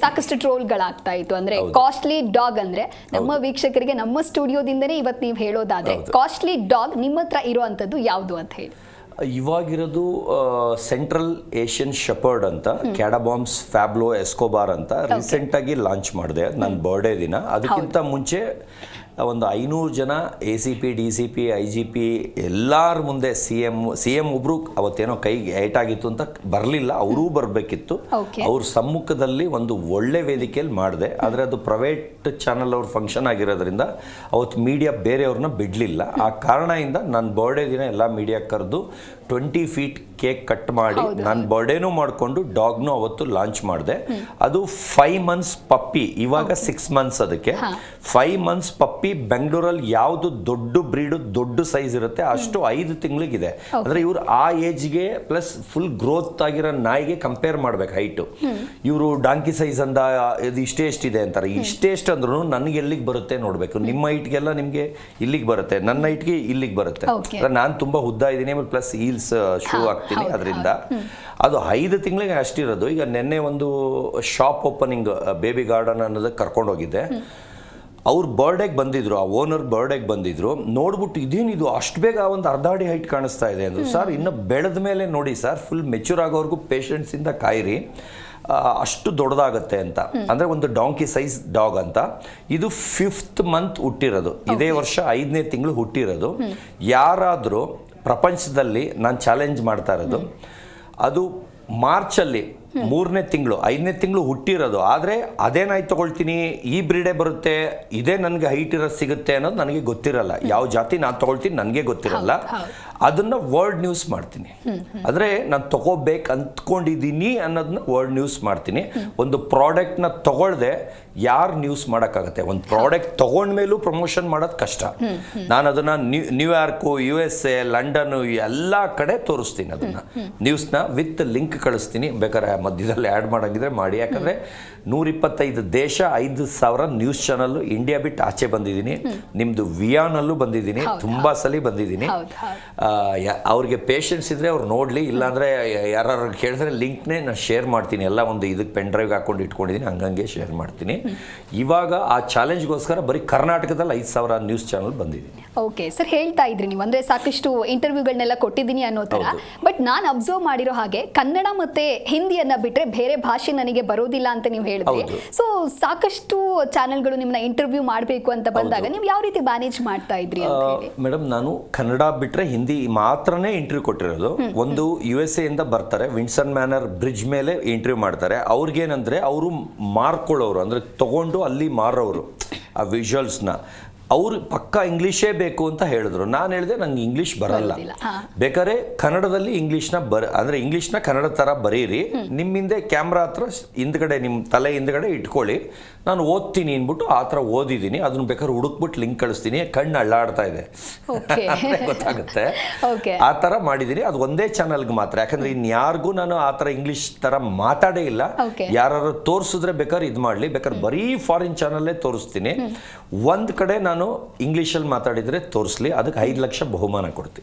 ಸಾಕಷ್ಟು ಟ್ರೋಲ್ಗಳಾಗ್ತಾ ಇತ್ತು. ಅಂದ್ರೆ ಕಾಸ್ಟ್ಲಿ ಡಾಗ್ ಅಂದ್ರೆ ನಮ್ಮ ವೀಕ್ಷಕರಿಗೆ ನಮ್ಮ ಸ್ಟುಡಿಯೋದಿಂದನೇ ಇವತ್ತು ನೀವು ಹೇಳೋದಾದ್ರೆ ಕಾಸ್ಟ್ಲಿ ಡಾಗ್ ನಿಮ್ಮ ಹತ್ರ ಇರುವಂತದ್ದು ಯಾವುದು ಅಂತ ಹೇಳಿ. ಇವಾಗಿರೋದು ಸೆಂಟ್ರಲ್ ಏಷ್ಯನ್ ಶೆಪರ್ಡ್ ಅಂತ ಕ್ಯಾಡಬಾಮ್ಸ್ ಫ್ಯಾಬ್ಲೋ ಎಸ್ಕೋಬಾರ್ ಅಂತ ರೀಸೆಂಟ್ ಆಗಿ ಲಾಂಚ್ ಮಾಡಿದೆ ನನ್ನ ಬರ್ಡೇ ದಿನ. ಅದಕ್ಕಿಂತ ಮುಂಚೆ ಒಂದು 500 ಜನ ACP DCP IGP ಎಲ್ಲರ ಮುಂದೆ ಸಿ ಎಂ ಒಬ್ರು ಅವತ್ತೇನೋ ಕೈಗೆ ಏಟಾಗಿತ್ತು ಅಂತ ಬರಲಿಲ್ಲ, ಅವರೂ ಬರಬೇಕಿತ್ತು. ಅವ್ರ ಸಮ್ಮುಖದಲ್ಲಿ ಒಂದು ಒಳ್ಳೆ ವೇದಿಕೆಯಲ್ಲಿ ಮಾಡಿದೆ. ಆದರೆ ಅದು ಪ್ರೈವೇಟ್ ಚಾನಲ್ ಅವ್ರ ಫಂಕ್ಷನ್ ಆಗಿರೋದ್ರಿಂದ ಅವತ್ತು ಮೀಡಿಯಾ ಬೇರೆಯವ್ರನ್ನ ಬಿಡಲಿಲ್ಲ. ಆ ಕಾರಣದಿಂದ ನನ್ನ ಬರ್ಡೇ ದಿನ ಎಲ್ಲ ಮೀಡಿಯಾ ಕರೆದು 20 ಫೀಟ್ ಕೇಕ್ ಕಟ್ ಮಾಡಿ ನನ್ನ ಬರ್ಡೇನೂ ಮಾಡಿಕೊಂಡು ಡಾಗ್ನು ಅವತ್ತು ಲಾಂಚ್ ಮಾಡಿದೆ. ಅದು 5 ಮಂತ್ಸ್ ಪಪ್ಪಿ, ಇವಾಗ 6 ಮಂತ್ಸ್. ಅದಕ್ಕೆ 5 ಮಂತ್ಸ್ ಪಪ್ಪಿ ಬೆಂಗಳೂರಲ್ಲಿ ಯಾವುದು ದೊಡ್ಡ ಬ್ರೀಡು ದೊಡ್ಡ ಸೈಜ್ ಇರುತ್ತೆ ಅಷ್ಟು 5 ತಿಂಗಳಿಗಿದೆ. ಅಂದ್ರೆ ಇವ್ರು ಆ ಏಜ್ಗೆ ಪ್ಲಸ್ ಫುಲ್ ಗ್ರೋತ್ ಆಗಿರೋ ನಾಯಿಗೆ ಕಂಪೇರ್ ಮಾಡ್ಬೇಕು ಹೈಟು. ಇವರು ಡಾಂಕಿ ಸೈಜ್ ಅಂದ ಇದು ಇಷ್ಟೇ ಎಷ್ಟಿದೆ ಅಂತಾರೆ. ಇಷ್ಟೇ ಎಷ್ಟು ಅಂದ್ರೂ ನನಗೆ ಎಲ್ಲಿಗೆ ಬರುತ್ತೆ ನೋಡ್ಬೇಕು. ನಿಮ್ಮ ಹೈಟ್ಗೆಲ್ಲ ನಿಮ್ಗೆ ಇಲ್ಲಿಗೆ ಬರುತ್ತೆ, ನನ್ನ ಹೈಟ್ಗೆ ಇಲ್ಲಿಗೆ ಬರುತ್ತೆ. ನಾನು ತುಂಬಾ ಉದ್ದ ಇದ್ದೀನಿ, ಪ್ಲಸ್ ಹೀಲ್ಸ್ ಶೂ ಹಾಕ್ತೀನಿ. ಅದರಿಂದ ಅದು 5 ತಿಂಗಳಿಗೆ ಅಷ್ಟಿರೋದು. ಈಗ ನಿನ್ನೆ ಒಂದು ಶಾಪ್ ಓಪನಿಂಗ್ ಬೇಬಿ ಗಾರ್ಡನ್ ಅನ್ನೋದಕ್ಕೆ ಕರ್ಕೊಂಡೋಗಿದ್ದೆ. ಅವ್ರ ಬರ್ಡೇಗೆ ಬಂದಿದ್ರು, ಆ ಓನರ್ ಬರ್ಡೇಗೆ ಬಂದಿದ್ರು. ನೋಡ್ಬಿಟ್ಟು ಇದೇನಿದು ಅಷ್ಟು ಬೇಗ ಒಂದು ಅರ್ಧ ಅಡಿ ಹೈಟ್ ಕಾಣಿಸ್ತಾ ಇದೆ ಅಂದರು. ಸರ್ ಇನ್ನು ಬೆಳೆದ ಮೇಲೆ ನೋಡಿ ಸರ್, ಫುಲ್ ಮೆಚ್ಯೂರ್ ಆಗೋವರೆಗೂ ಪೇಷನ್ಸಿಂದ ಕಾಯಿರಿ, ಅಷ್ಟು ದೊಡ್ಡದಾಗತ್ತೆ ಅಂತ. ಅಂದರೆ ಒಂದು ಡಾಂಕಿ ಸೈಜ್ ಡಾಗ್ ಅಂತ. ಇದು 5th ಮಂತ್ ಹುಟ್ಟಿರೋದು, ಇದೇ ವರ್ಷ 5ನೇ ತಿಂಗಳು ಹುಟ್ಟಿರೋದು. ಯಾರಾದರೂ ಪ್ರಪಂಚದಲ್ಲಿ ನಾನು ಚಾಲೆಂಜ್ ಮಾಡ್ತಾ ಇರೋದು, ಅದು ಮಾರ್ಚಲ್ಲಿ 3ನೇ ತಿಂಗಳು 5ನೇ ತಿಂಗಳು ಹುಟ್ಟಿರೋದು. ಆದರೆ ಅದೇ ನಾಯಿ ತಗೊಳ್ತೀನಿ, ಈ ಬ್ರೀಡೇ ಬರುತ್ತೆ, ಇದೇ ನನಗೆ ಹೈಟ್ ಇರೋದು ಸಿಗುತ್ತೆ ಅನ್ನೋದು ನನಗೆ ಗೊತ್ತಿರಲ್ಲ. ಯಾವ ಜಾತಿ ನಾನು ತಗೊಳ್ತೀನಿ ನನಗೆ ಗೊತ್ತಿರಲ್ಲ. ಅದನ್ನು ವರ್ಲ್ಡ್ ನ್ಯೂಸ್ ಮಾಡ್ತೀನಿ. ಅಂದರೆ ನಾನು ತಗೋಬೇಕು ಅಂದ್ಕೊಂಡಿದ್ದೀನಿ ಅನ್ನೋದನ್ನ ವರ್ಲ್ಡ್ ನ್ಯೂಸ್ ಮಾಡ್ತೀನಿ. ಒಂದು ಪ್ರಾಡಕ್ಟ್ನ ತಗೊಳ್ದೆ ಯಾರು ನ್ಯೂಸ್ ಮಾಡೋಕ್ಕಾಗತ್ತೆ? ಒಂದು ಪ್ರಾಡಕ್ಟ್ ತೊಗೊಂಡ್ಮೇಲೂ ಪ್ರಮೋಷನ್ ಮಾಡೋದು ಕಷ್ಟ. ನಾನು ಅದನ್ನು ನ್ಯೂಯಾರ್ಕು, USA, ಲಂಡನ್ನು ಎಲ್ಲ ಕಡೆ ತೋರಿಸ್ತೀನಿ. ಅದನ್ನು ನ್ಯೂಸ್ನ ವಿತ್ ಲಿಂಕ್ ಕಳಿಸ್ತೀನಿ. ಬೇಕಾದ್ರೆ ಮಧ್ಯದಲ್ಲಿ ಆ್ಯಡ್ ಮಾಡೋಂಗಿದ್ರೆ ಮಾಡಿ. ಯಾಕಂದರೆ 125 ದೇಶ, 5,000 ನ್ಯೂಸ್ ಚಾನಲ್ಲು, ಇಂಡಿಯಾ ಬಿಟ್ಟು ಆಚೆ ಬಂದಿದ್ದೀನಿ. ನಿಮ್ಮದು ವಿಯಾನಲ್ಲೂ ಬಂದಿದ್ದೀನಿ, ತುಂಬ ಸಲ ಬಂದಿದ್ದೀನಿ. ಅವ್ರಿಗೆ ಪೇಷನ್ಸ್ ಇದ್ದರೆ ಅವ್ರು ನೋಡಲಿ, ಇಲ್ಲಾಂದರೆ ಯಾರು ಕೇಳಿದ್ರೆ ಲಿಂಕ್ನೇ ನಾನು ಶೇರ್ ಮಾಡ್ತೀನಿ. ಎಲ್ಲ ಒಂದು ಇದಕ್ಕೆ ಪೆನ್ ಡ್ರೈವ್ಗೆ ಹಾಕೊಂಡು ಇಟ್ಕೊಂಡಿದ್ದೀನಿ, ಹಂಗಂಗೆ ಶೇರ್ ಮಾಡ್ತೀನಿ. ಇವಾಗ ಆ ಚಾಲೆಂಜ್ಗೋಸ್ಕರ ಬರೀ ಕರ್ನಾಟಕದಲ್ಲಿ 5,000 ನ್ಯೂಸ್ ಚಾನಲ್ ಬಂದಿದ್ದೀನಿ. ಓಕೆ ಸರ್, ಹೇಳ್ತಾ ಇದ್ರಿ ನೀವು ಅಂದರೆ ಸಾಕಷ್ಟು ಇಂಟರ್ವ್ಯೂಗಳನ್ನೆಲ್ಲ ಕೊಟ್ಟಿದ್ದೀನಿ ಅನ್ನೋ ಥರ. ಬಟ್ ನಾನು ಅಬ್ಸರ್ವ್ ಮಾಡಿರೋ ಹಾಗೆ ಕನ್ನಡ ಮತ್ತು ಹಿಂದಿಯನ್ನು ಬಿಟ್ಟರೆ ಬೇರೆ ಭಾಷೆ ನನಗೆ ಬರೋದಿಲ್ಲ ಅಂತ ನೀವು ಹೇಳಿದ್ರಿ. ಸೊ ಸಾಕಷ್ಟು ಚಾನೆಲ್ಗಳು ನಿಮ್ಮನ್ನ ಇಂಟರ್ವ್ಯೂ ಮಾಡಬೇಕು ಅಂತ ಬಂದಾಗ ನೀವು ಯಾವ ರೀತಿ ಮ್ಯಾನೇಜ್ ಮಾಡ್ತಾ ಇದ್ರಿ ಅಂತ ಹೇಳಿ? ಮೇಡಮ್, ನಾನು ಕನ್ನಡ ಬಿಟ್ಟರೆ ಹಿಂದಿ ಮಾತ್ರನೇ ಇಂಟರ್ವ್ಯೂ ಕೊಟ್ಟಿರೋದು. ಒಂದು USA ಇಂದ ಬರ್ತಾರೆ, ವಿನ್ಸನ್ ಮ್ಯಾನರ್ ಬ್ರಿಡ್ಜ್ ಮೇಲೆ ಇಂಟರ್ವ್ಯೂ ಮಾಡ್ತಾರೆ. ಅವ್ರಿಗೇನಂದ್ರೆ ಅವರು ಮಾರ್ಕೊಳ್ಳೋರು, ಅಂದರೆ ತಗೊಂಡು ಅಲ್ಲಿ ಮಾರೋರು ಆ ವಿಜುವಲ್ಸ್ನ. ಅವರು ಪಕ್ಕ ಇಂಗ್ಲೀಷೇ ಬೇಕು ಅಂತ ಹೇಳಿದ್ರು. ನಾನು ಹೇಳಿದೆ ನಂಗೆ ಇಂಗ್ಲೀಷ್ ಬರಲ್ಲ, ಬೇಕಾದ್ರೆ ಕನ್ನಡದಲ್ಲಿ ಇಂಗ್ಲೀಷ್ನ ಅಂದರೆ ಇಂಗ್ಲೀಷ್ನ ಕನ್ನಡ ಥರ ಬರೀರಿ, ನಿಮ್ಮ ಹಿಂದೆ ಕ್ಯಾಮ್ರಾ ಹತ್ರ ಹಿಂದ್ಗಡೆ ನಿಮ್ಮ ತಲೆ ಹಿಂದ್ಗಡೆ ಇಟ್ಕೊಳ್ಳಿ, ನಾನು ಓದ್ತೀನಿ ಅಂದ್ಬಿಟ್ಟು ಆ ಥರ ಓದಿದ್ದೀನಿ. ಅದನ್ನ ಬೇಕಾದ್ರೆ ಹುಡುಕ್ಬಿಟ್ಟು ಲಿಂಕ್ ಕಳಿಸ್ತೀನಿ. ಕಣ್ಣು ಅಳ್ಳಾಡ್ತಾ ಇದೆ ಗೊತ್ತಾಗುತ್ತೆ, ಆ ಥರ ಮಾಡಿದ್ದೀನಿ. ಅದು ಒಂದೇ ಚಾನಲ್ಗೆ ಮಾತ್ರ. ಯಾಕಂದರೆ ಇನ್ಯಾರಿಗೂ ನಾನು ಆ ಥರ ಇಂಗ್ಲೀಷ್ ಥರ ಮಾತಾಡೇ ಇಲ್ಲ. ಯಾರು ತೋರಿಸಿದ್ರೆ ಬೇಕಾದ್ರೆ ಇದು ಮಾಡಲಿ, ಬೇಕಾದ್ರೆ ಬರೀ ಫಾರಿನ್ ಚಾನಲ್ಲೇ ತೋರಿಸ್ತೀನಿ. ಒಂದು ಕಡೆ ನಾನು ಇಂಗ್ಲೀಷಲ್ಲಿ ಮಾತಾಡಿದರೆ ತೋರಿಸ್ಲಿ, ಅದಕ್ಕೆ 5 ಲಕ್ಷ ಬಹುಮಾನ ಕೊಡ್ತೀನಿ.